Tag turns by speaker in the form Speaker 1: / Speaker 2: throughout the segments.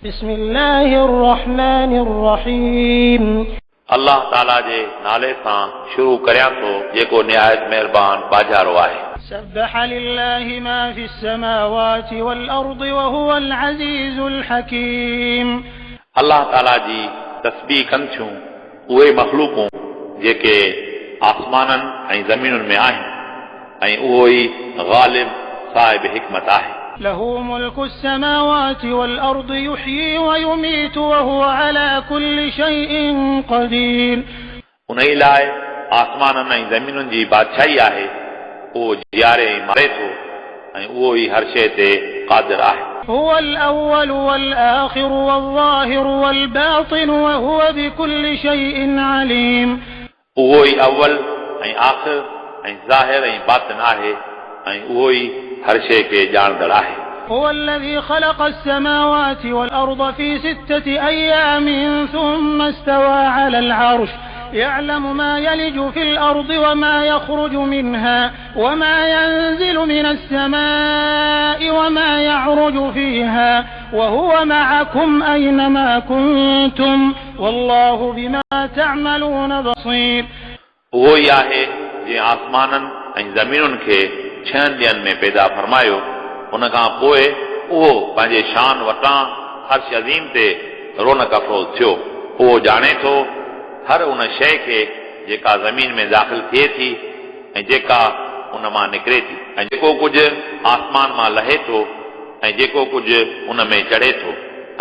Speaker 1: بسم الله الرحمن الرحيم
Speaker 2: अल्लाह ताला जे नाले सां शुरू करियां थो जेको निहायत महिरबान बाजारो आहे।
Speaker 1: سبح لله ما في السماوات والأرض وهو العزيز الحكيم
Speaker 2: अल्लाह ताला जी तस्बीह कनि थियूं उहे मख़लूक़ूं जेके आसमाननि ऐं ज़मीनुनि में आहिनि ऐं उहो ई ग़ालिब साहिब हिकमत आहे।
Speaker 1: له ملك السماوات والأرض يحيي ويميت وهو على كل شيء قدير
Speaker 2: उन ई लाइ आसमाननि ऐं ज़मीनुनि जी बादशाही आहे। उहो जियारे ऐं मारे थो ऐं उहो ई हर शइ ते क़ादिर आहे।
Speaker 1: هو الأول والآخر والظاهر والباطن وهو بكل شيء عليم
Speaker 2: उहो ई अव्वल ऐं आख़िर ऐं ज़ाहिर ऐं बातिन आहे ऐं उहो ई हर शइ खे ॼाणंदड़ आहे।
Speaker 1: هو الذي خلق السماوات والأرض في 6 أيام ثم استوى على العرش يعلم ما يلج في الأرض وما يخرج منها وما ينزل من السماء وما يعرج فيها وهو معكم أينما كنتم والله بما تعملون بصير
Speaker 2: उहो ई आहे जंहिं आसमाननि ऐं ज़मीनुनि खे 6 ॾींहनि में पैदा फरमायो। उन खां पोइ उहो पंहिंजे शान वटां अर्श अज़ीम ते रौनक अफ़रोज़ थियो। उहो ॼाणे थो हर उन शइ खे जेका ज़मीन में दाख़िल थिए थी ऐं जेका उन मां निकिरे थी ऐं जेको कुझु आसमान मां लहे थो ऐं जेको कुझु उन में चढ़े थो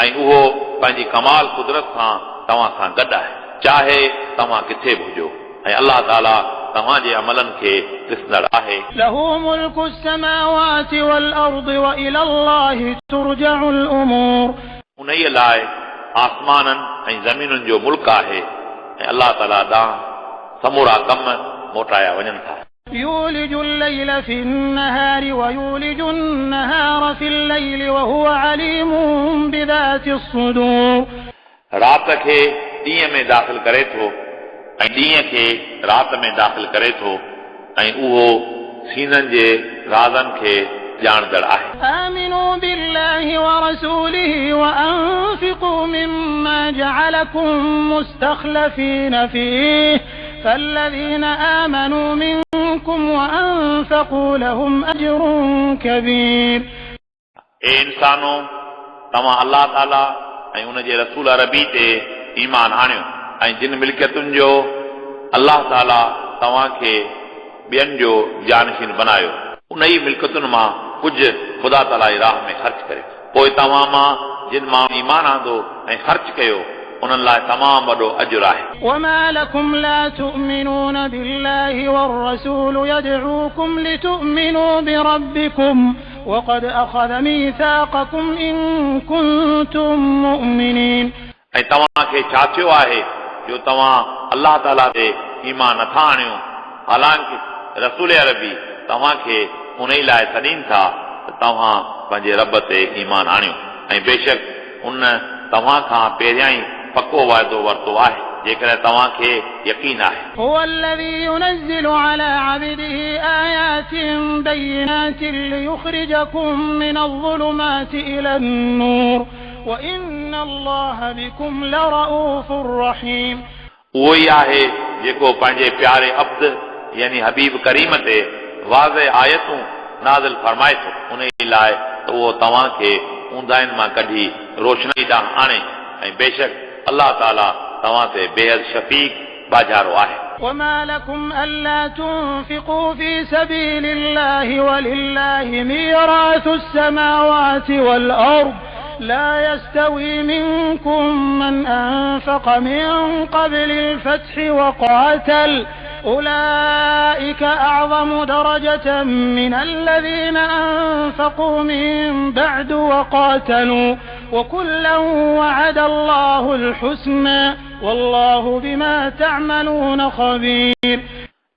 Speaker 2: ऐं उहो पंहिंजी कमाल कुदरत सां तव्हां सां गॾु आहे चाहे तव्हां किथे बि हुजो ऐं अल्लाह ताला तव्हांजे अमलनि खे ॾिसंदड़ आहे।
Speaker 1: له ملك السماوات والأرض وإلى الله ترجع الأمور
Speaker 2: उन ई लाइ आसमाननि ऐं ज़मीनुनि जो मुल्क आहे ऐं अल्लाह ताला ॾांहुं समूरा कम मोटाया वञनि था।
Speaker 1: يولج الليل في النهار ويولج النهار في الليل وهو عليم بذات الصدور
Speaker 2: राति खे ॾींहं में दाख़िल करे थो ऐं ॾींहं खे राति में दाख़िल करे थो ऐं उहो सीननि जे राज़नि खे ॼाणंदड़ आहे।
Speaker 1: آمنوا بالله ورسوله وأنفقوا مما جعلكم مستخلفين فيه فالذين آمنوا منكم وأنفقوا لهم أجر كبير
Speaker 2: ए इंसानो तव्हां अल्लाह ताला ऐं उन जे रसूल अरबी ते ईमान आणियो ऐं जिन मिल्कियतुनि जो अल्लाह ताला तव्हांखे ॿियनि जो जानशीन बनायो उन ई मिल्कियतुनि मां कुझु ख़ुदा ताला जी राह में ख़र्च करे पोइ तव्हां मां जिन मां ईमान आंदो ऐं ख़र्च कयो उन्हनि लाइ तमामु वॾो अजुर आहे।
Speaker 1: وما لكم لا تؤمنون بالله والرسول يدعوكم لتؤمنوا بربكم وقد أخذ ميثاقكم إن كنتم مؤمنين
Speaker 2: ऐं तव्हांखे छा थियो आहे जो तव्हां अल्लाह ताला ते ईमान नथा आणियो हालांकि रसूल अरबी तव्हांखे उन ई लाइ सॾीनि था त तव्हां पंहिंजे रब ते ईमान आणियो ऐं बेशक उन तव्हां खां पहिरियां ई पको वाइदो वरितो आहे जेकॾहिं तव्हांखे यकीन आहे।
Speaker 1: هو الذي ينزل على عبده آيات بينات ليخرجكم من الظلمات إلى النور وإن الله بكم لرؤوف رحيم
Speaker 2: उहो ई आहे जेको पंहिंजे प्यारे अब्द यानी हबीब करीम ते वाज़े आयतूं नाज़िल फरमाए थो उन ई लाइ त उहो तव्हांखे ऊंदाहिनि मां कढी रोशनी ॾांहुं आणे ऐं बेशक अल्लाह ताला तव्हां ते बेहद शफ़ीक़ बाजारो आहे।
Speaker 1: وما لكم ألا تنفقوا في سبيل الله ولله ميراث السماوات والأرض لا يستوي منكم من أنفق من قبل الفتح وقاتل أولئك أعظم درجة من الذين أنفقوا من بعد وقاتلوا وكلا وعد الله الحسنى والله بما تعملون خبير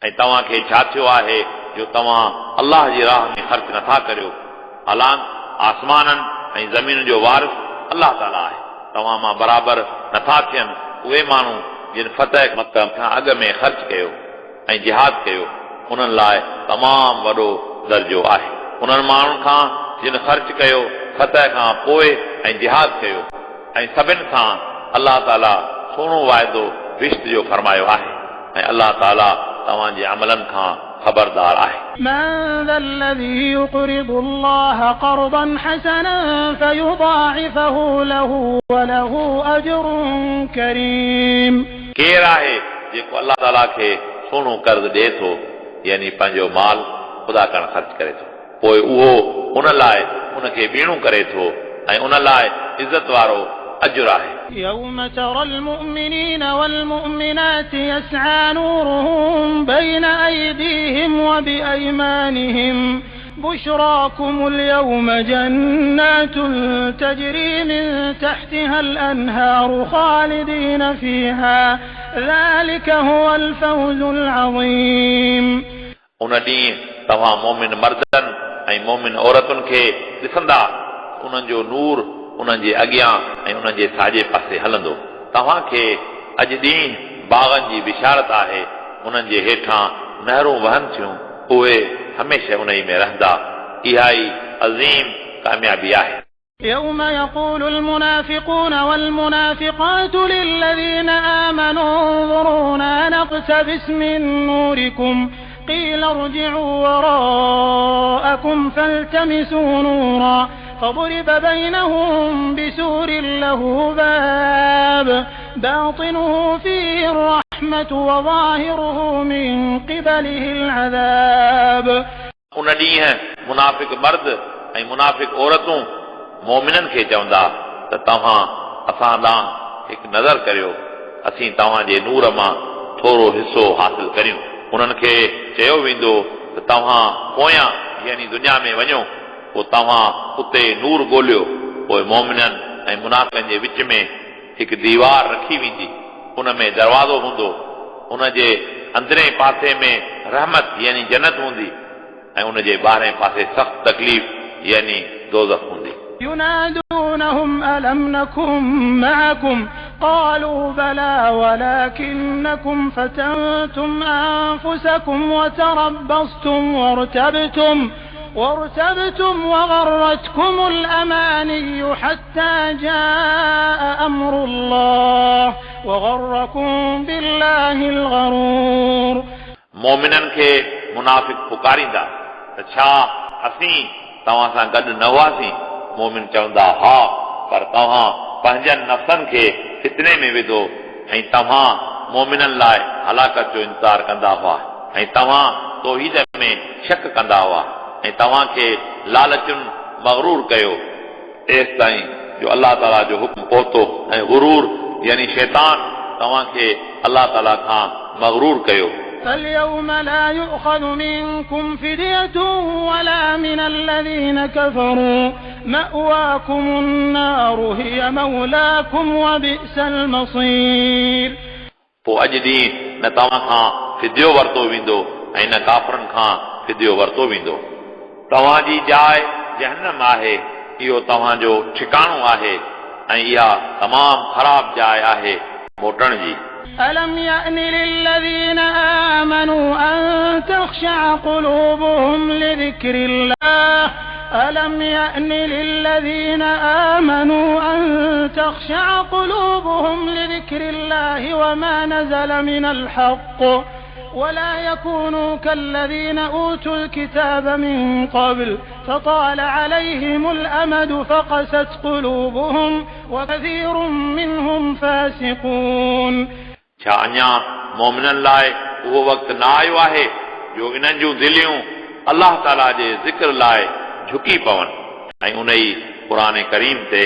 Speaker 2: ऐं तव्हांखे छा थियो आहे जो तव्हां अल्लाह जी राह में ख़र्च नथा करियो हालांकि आसमाननि ऐं ज़मीन जो वारिस अल्लाह ताला आहे। तव्हां मां बराबरि नथा थियनि उहे माण्हू जिन फतह मक्का खां अॻु में ख़र्च कयो ऐं जिहाद कयो उन्हनि लाइ तमामु वॾो दर्जो आहे। उन्हनि माण्हुनि खां जिन ख़र्च कयो फतह खां पोइ ऐं जिहाद कयो ऐं सभिनि सां अलाह ताला सोनो वाइदो रिश्त जो फरमायो आहे ऐं अलाह ताला तव्हांजे अमलनि खां ख़बरदार आहे
Speaker 1: من ذا الذي يقرض الله قرضا حسنا فيضاعفه له وله أجر كريم
Speaker 2: केरु आहे जेको अलाह ताला खे सोनो कर्ज़ ॾिए थो यानी पंहिंजो माल ख़ुदा करणु ख़र्च करे थो पोइ उहो उन लाइ उनखे ॿीणो करे थो ऐं उन लाइ इज़त वारो अजुर आहे
Speaker 1: يوم ترى المؤمنين والمؤمنات يسعى نورهم بين أيديهم وبأيمانهم بشراكم اليوم جنات تجري من تحتها الأنهار خالدين فيها ذلك هو الفوز العظيم
Speaker 2: उन ॾींहुं तव्हां मोमिन मर्दनि ऐं मोमिन औरतुनि खे ॾिसंदा उन्हनि जो नूर उन्हनि जे अॻियां ऐं उन्हनि जे साॼे पासे हलंदो तव्हांखे अॼु ॾींहुं बाग़नि जी बिशारत आहे उन्हनि जे हेठां नहरूं वहनि थियूं उहे हमेशह उन ई में रहंदा इहा ई अज़ीम कामयाबी आहे
Speaker 1: يوم يقول المنافقون والمنافقات للذين آمنوا انظرونا نقتبس من نوركم قيل ارجعوا وراءكم فالتمسوا نورا فضرب بينهم بسور له باب باطنه فيه الرحمة وظاهره من قبله العذاب
Speaker 2: उन ॾींहुं मुनाफ़िक मर्द ऐं मुनाफ़िक औरतूं मोमिननि खे चवंदा त तव्हां असां ॾांहुं हिकु नज़र करियो असीं तव्हांजे नूर मां थोरो हिसो हासिल करियूं उन्हनि खे चयो वेंदो त तव्हां पोयां यानी दुनिया में वञो पोइ तव्हां उते नूर ॻोल्हियो पोइ मोमिननि ऐं मुनाफ़िकनि जे विच में हिकु दीवार रखी वेंदी उन में दरवाज़ो हूंदो उन जे अंदरें पासे में रहमत यानी जन्नत हूंदी ऐं उन जे ॿाहिरें पासे सख़्त तकलीफ़ यानी दोज़ख हूंदी
Speaker 1: ينادونهم ألم نكن معكم قالوا بلى ولكنكم فتنتم أنفسكم وتربصتم وارتبتم وغرتكم الأماني حتى جاء أمر الله وغركم بالله الغرور
Speaker 2: मोमिननि खे मुनाफ़िक पुकारींदा त छा असीं तव्हां सां गॾु न हुआसीं मोमिन चवंदा हा पर तव्हां पंहिंजनि नफ़्सनि खे फितने में विधो ऐं तव्हां मोमिननि लाइ हलाकत जो इंतज़ार कंदा हुआ ऐं तव्हां तौहीद में शक कंदा हुआ ऐं तव्हांखे लालचुनि मग़रूर कयो तेसि ताईं जो अलाह ताला जो हुक्म पहुतो ऐं गुरूर यानी शैतान तव्हांखे अलाह ताला खां मग़रूर कयो
Speaker 1: فاليوم لا يؤخذ منكم فدية ولا من الذين كفروا مأواكم النار هي مولاكم وبئس المصير
Speaker 2: पोइ अॼु ॾींहुं न तव्हां खां फिदियो वरितो वेंदो ऐं न काफ़रनि खां फिदियो वरितो वेंदो तव्हांजी जाइ जहन्नम आहे इहो तव्हांजो ठिकाणो आहे ऐं इहा तमामु ख़राब जाइ आहे मोटण जी
Speaker 1: ألم يأن للذين آمنوا أن تخشع قلوبهم لذكر الله ألم يأن للذين آمنوا أن تخشع قلوبهم لذكر الله وما نزل من الحق ولا يكونوا كالذين أوتوا الكتاب من قبل فطال عليهم الأمد فقست قلوبهم وكثير منهم فاسقون
Speaker 2: छा अञा मोमिननि लाइ उहो वक़्तु न आयो आहे जो इन्हनि जूं दिलियूं अलाह ताला जे ज़िक्र लाइ झुकी पवनि ऐं उन ई क़ुर करीम ते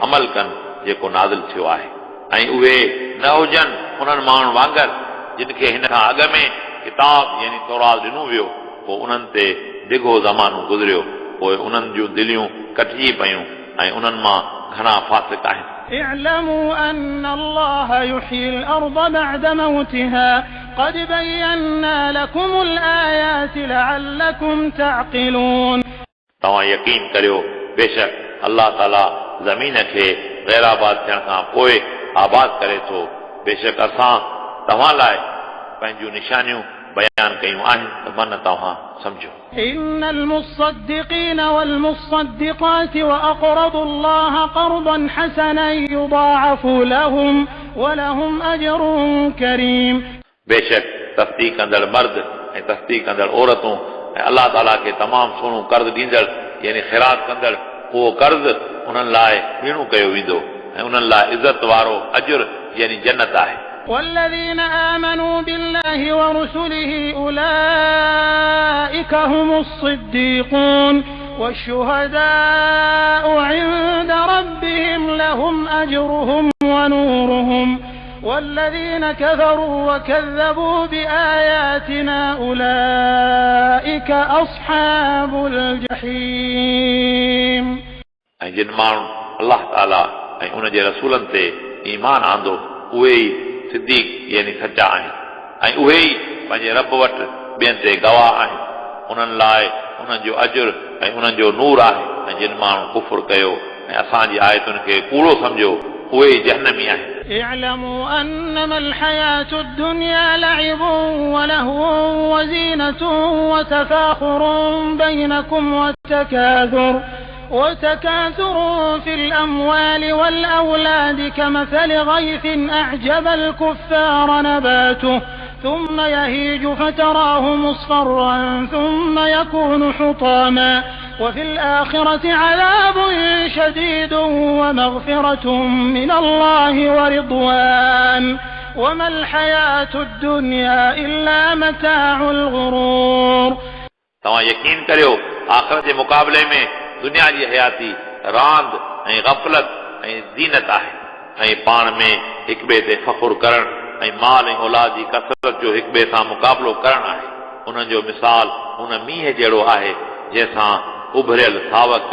Speaker 2: अमल कनि जेको नाज़िल थियो आहे ऐं उहे न हुजनि उन्हनि माण्हुनि वांगुरु जिन खे हिन खां अॻु में किताब यानी तौरात ॾिनो वियो पोइ उन्हनि ते डिघो ज़मानो गुज़रियो पोइ उन्हनि जूं दिलियूं कटिजी पयूं ऐं उन्हनि मां घणा फासिक आहिनि
Speaker 1: اعلموا أن الله يحيي الأرض بعد موتها قد بينا لكم الآيات لعلكم تعقلون
Speaker 2: तव्हां यकीन करियो बेशक अलाह ताला ज़मीन खे गैराबाद थियण खां पोइ आबाद करे थो बेशक असां तव्हां लाइ पंहिंजूं निशानियूं बयान कयूं आहिनि त मन तव्हां सम्झो।
Speaker 1: إن المصدقين والمصدقات وأقرضوا الله قرضا حسنا يضاعف لهم ولهم أجر كريم।
Speaker 2: बेशक तस्दीक कंदड़ मर्द ऐं तस्दीक कंदड़ औरतूं ऐं अलाह ताला खे तमामु सुहिणो कर्ज़ ॾींदड़ यानी ख़ैरात कंदड़ उहो कर्ज़ उन्हनि लाइ ॿीणो कयो वेंदो ऐं उन्हनि लाइ इज़त वारो अजुर यानी जन्नत आहे।
Speaker 1: والذين آمنوا بالله ورسله أولئك هم الصديقون والشهداء عند ربهم لهم أجرهم ونورهم والذين كفروا وكذبوا بآياتنا أولئك أصحاب الجحيم।
Speaker 2: ऐं जिन माण्हुनि अलाह ताला ऐं उन जे रसूलनि ते ईमान आंदो उहे ई सिद्दीक यानी सचा आहिनि ऐं उहे ई पंहिंजे रब वटि ॿियनि ते गवाह आहिनि। उन्हनि लाइ उन्हनि जो अजुर ऐं उन्हनि जो नूर आहे ऐं जिन माण्हू कुफुर कयो ऐं असांजी आयतुनि खे कूड़ो सम्झो उहे ई जहन्नमी आहिनि।
Speaker 1: اعلموا أنما الحياة الدنيا لعب ولهو وزينة وتفاخر بينكم وتكاثر في الأموال والأولاد كمثل غيث أعجب الكفار نباته ثم يهيج فتراه مصفرا ثم يكون حطاما وفي الآخرة عذاب شديد ومغفرة من الله ورضوان وما الحياة الدنيا إلا متاع الغرور।
Speaker 2: तव्हां यकीन करियो आख़िरत जे मुक़ाबले में दुनिया जी हयाती रांद ऐं गफ़लत ऐं ज़ीनत आहे ऐं पाण में हिक ॿिए ते फ़ख़ुर करण ऐं माल ऐं औलाद जी कसरत जो हिक ॿिए सां मुक़ाबिलो करणु आहे। उन्हनि जो मिसाल उन मींहं जहिड़ो आहे जंहिंसां उभरियल सावक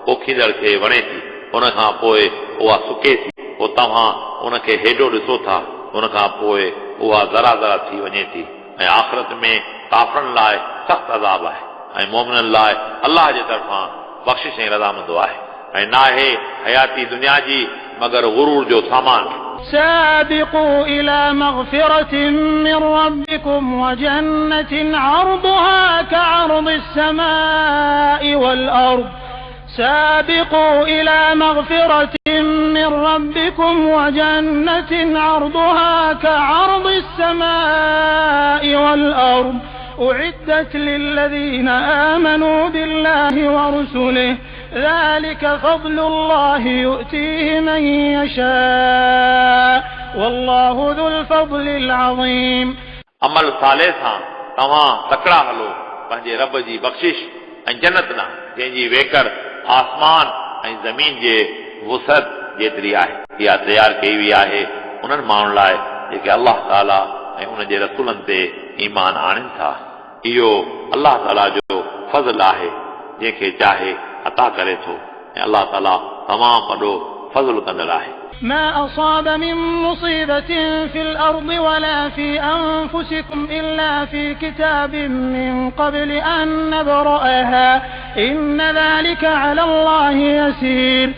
Speaker 2: पोखींदड़ खे वणे थी, उन खां पोइ उहा सुके थी, पोइ तव्हां उनखे हेॾो ॾिसो था, उन खां पोइ उहा ज़रा ज़रा थी वञे थी। ऐं आख़िरत में काफ़रनि लाइ सख़्तु अज़ाब आहे ऐं मोमिननि लाइ अलाह जे तरफ़ां बख़्शिश ऐं रज़ामंदो आहे ऐं नाहे हयाती दुनिया जी मगर गुरूर जो सामान।
Speaker 1: سابقوا إلى مغفرة من ربكم وجنة عرضها كعرض السماء والأرض سابقوا إلى مغفرة من ربكم وجنة عرضها كعرض السماء والأرض أعدت للذين آمنوا بالله ورسله ذلك فضل الله يؤتيه من يشاء والله ذو الفضل العظيم।
Speaker 2: अमल साले सां तव्हां तकड़ा हलो पंहिंजे रब जी बख़्शिश ऐं जन्नत न जंहिंजी वेकर आसमान ऐं ज़मीन जे वुसअत जेतिरी आहे। इहा तयारु कई वई आहे उन्हनि माण्हुनि लाइ जेके अलाह ताला ऐं उन जे रसूलनि ते ईमान आणनि था। इहो अलाह ताला जो फज़ल आहे जंहिंखे चाहे अता करे थो ऐं अलाह ताला तमामु वॾो फज़ल कंदड़ आहे।
Speaker 1: ما أصاب من مصيبة في الأرض ولا في أنفسكم إلا في كتاب من قبل أن نبرأها إن ذلك على الله يسير।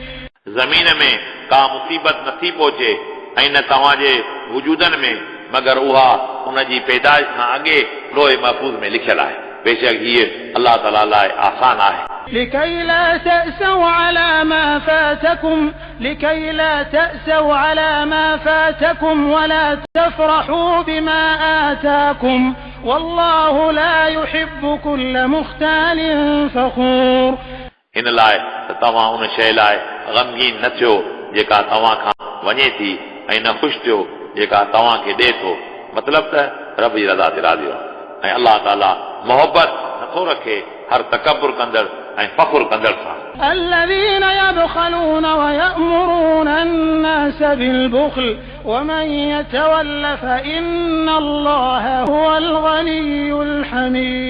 Speaker 2: ज़मीन में का मुसीबत नथी पहुचे ऐं न तव्हांजे वजूदनि में मगर उहा उन जी पैदाइश खां अॻे लोहे महफूज़ में लिखियल आहे। बेशक हीअ अलाह ताला लाइ आसान आहे।
Speaker 1: لكي لا تأسوا على ما فاتكم ولا تفرحوا بما آتاكم والله لا يحب كل مختال فخور।
Speaker 2: हिन लाइ त तव्हां उन शइ लाइ ग़मगीन न थियो जेका तव्हां खां वञे थी ऐं न ख़ुशि थियो जेका तव्हां खे ॾे थो। मतिलबु त रब जी रज़ा ते राज़ी रहो ऐं अलाह ताला मोहबत नथो रखे हर तकबुर कंदड़ ऐं फ़ख़ुर कंदड़ सां।
Speaker 1: الذين يبخلون ويأمرون الناس بالبخل ومن يتول فإن الله هو الغني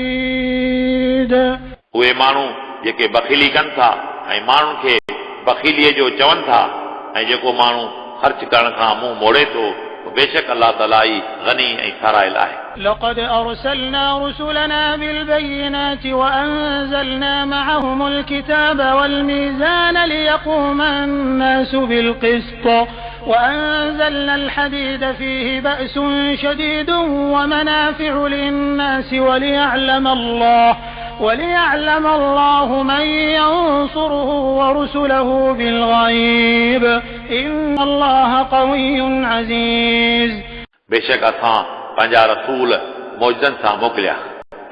Speaker 1: الحميد।
Speaker 2: उहे माण्हू जेके बख़ीली कनि था ऐं माण्हुनि खे बख़ीलीअ जो चवनि था ऐं जेको माण्हू ख़र्च करण खां मुंहुं मोड़े थो बेशक अल्लाह ताला ई गनी ऐं साराइल आहे।
Speaker 1: لقد أرسلنا رسلنا بالبينات وأنزلنا معهم الكتاب والميزان ليقوم الناس بالقسط وأنزلنا الحديد فيه بأس شديد ومنافع للناس وليعلم الله من ينصره ورسله بالغيب إن الله قوي عزيز.
Speaker 2: बेशक असां पंहिंजा रसूल मौजज़नि सां मोकिलिया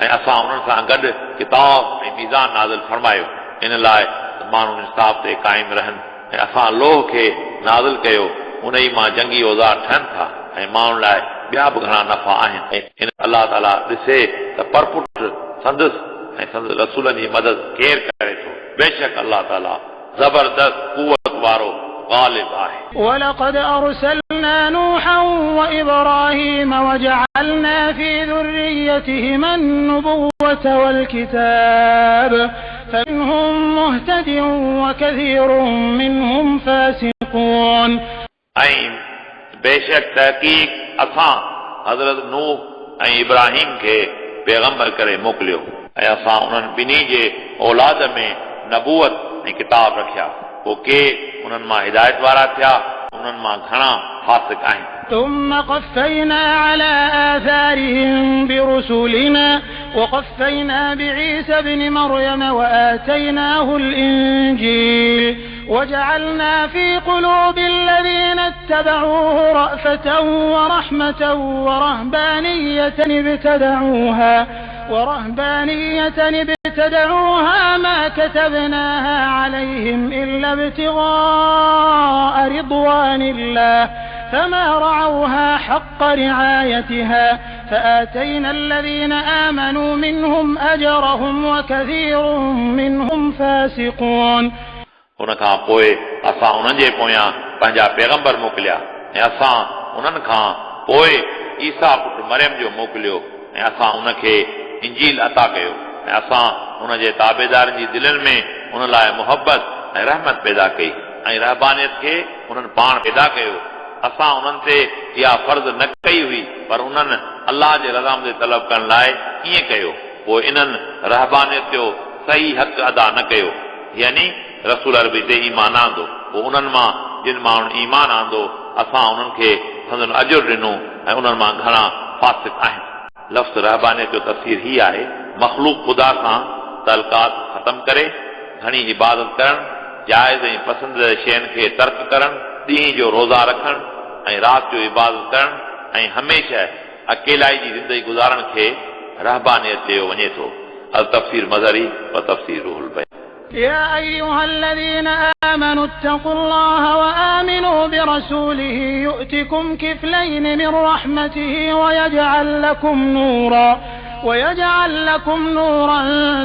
Speaker 2: ऐं असां उन्हनि सां गॾु किताब ऐं मीज़ान नाज़िल फरमायो इन लाइ माण्हू इंसाफ़ ते क़ाइम रहनि ऐं असां लोह खे नाज़िल कयो उन ई मां जंगी औज़ार ठहनि था ऐं माण्हुनि लाइ ॿिया बि घणा नफ़ा आहिनि ऐं इन अलाह ताला ॾिसे त परपुट संदसि ऐं संदसि रसूलनि जी मदद केरु करे थो। बेशक अलाह ताला ज़बरदस्त क़ुवत वारो غالب आहे.
Speaker 1: ولقد أرسلنا نوحا وإبراهيم وجعلنا في ذريتهما النبوة والكتاب فمنهم مهتد وكثير منهم فاسقون.
Speaker 2: ऐं बेशक तहक़ीक़ असां हज़रत नूह ऐं इब्राहिम खे पैगंबर करे मोकिलियो ऐं असां उन्हनि ॿिन्ही जे औलाद में नबूवत ऐं किताब रखिया पोइ के उन्हनि मां हिदायत वारा थिया उन्हनि मां घणा फासिक आहिनि.
Speaker 1: ثم قفينا على آثارهم برسلنا وقفينا بعيسى ابن مريم وآتيناه الإنجيل وجعلنا في قلوب الذين اتبعوه رأفة ورحمة ورهبانية ابتدعوها ما كتبناها عليهم إلا ابتغاء رضوان الله فما رعوها حق رعايتها فآتينا الذين آمنوا منهم أجرهم وكثير منهم فاسقون.
Speaker 2: उनखां पोइ असां उन्हनि जे पोयां पंहिंजा पैगंबर मोकिलिया ऐं असां उन्हनि खां पोइ ईसा पुट मरियम जो मोकिलियो ऐं असां उनखे इंजील अता कयो ऐं असां उन जे ताबेदारनि जी दिलनि में उन लाइ मुहबत ऐं रहमत पैदा कई ऐं रहबानियत खे उन्हनि पाण पैदा कयो. असां उन्हनि ते इहा फर्ज़ न कई हुई पर उन्हनि अलाह जे रज़ामंदी तलब करण लाइ ईअं कयो पोइ इन्हनि रहबानियत जो सही हक़ अदा न कयो यानी रसूल अरबी ते ईमान आंदो पोइ उन्हनि मां जिन माण्हुनि ईमान आंदो असां उन्हनि खे संदन अजुर ॾिनो ऐं उन्हनि मां घणा फासिक आहिनि. लफ़्ज़ रहबानियत जो तफ़सीर ही आहे मख़लूक ख़ुदा सां तल्कात ख़तम करे घणी इबादत करणु जाइज़ ऐं पसंदीदा शयुनि खे तर्क करणु ॾींहं जो रोज़ा रखणु ऐं राति जो इबादत करणु ऐं हमेशह अकेलाई जी ज़िंदगी गुज़ारण खे रहबानियत चयो वञे थो. अल तफ़सीर मज़हरी व तफ़सीर रूहुल बयान.
Speaker 1: يا أيها الذين آمنوا اتقوا الله وآمنوا برسوله يؤتكم كفلين من رحمته ويجعل لكم نورا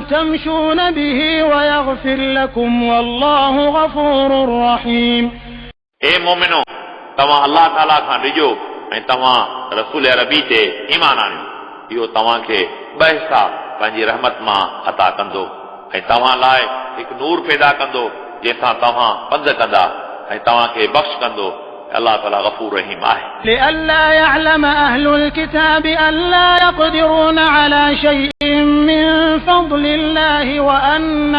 Speaker 1: تمشون به ويغفر لكم والله غفور رحيم.
Speaker 2: اے مومنو तव्हां अलाह ताला खां ॾिजो ऐं तव्हां रसूल अरबी ते ईमान आणियो इहो तव्हांखे ॿ हिसा पंहिंजी रहमत मां अता कंदो ऐं तव्हां लाइ हिकु नूर पैदा कंदो जंहिंसां तव्हां पंध कंदा ऐं तव्हांखे बख़्श कंदो. अलाह ताला गफूर रहीम आहे.
Speaker 1: لئلا يعلم أهل الكتاب ألا يقدرون على شيء من فضل الله وأن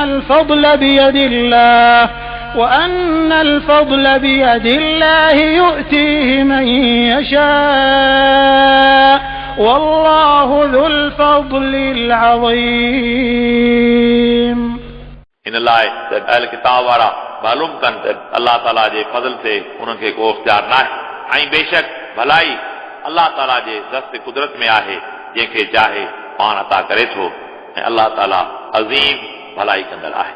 Speaker 1: الفضل بيد الله يؤتيه من يشاء والله ذو الفضل العظيم.
Speaker 2: इन लाइ त अहल किताब वारा मालूम कनि त अलाह ताला जे फज़ल ते उन्हनि खे को इख्तियार न आहे ऐं बेशक भलाई अलाह ताला जे दस्त कुदरत में आहे जंहिंखे चाहे पाण अता करे थो ऐं अलाह ताला अज़ीम भलाई कंदड़ आहे.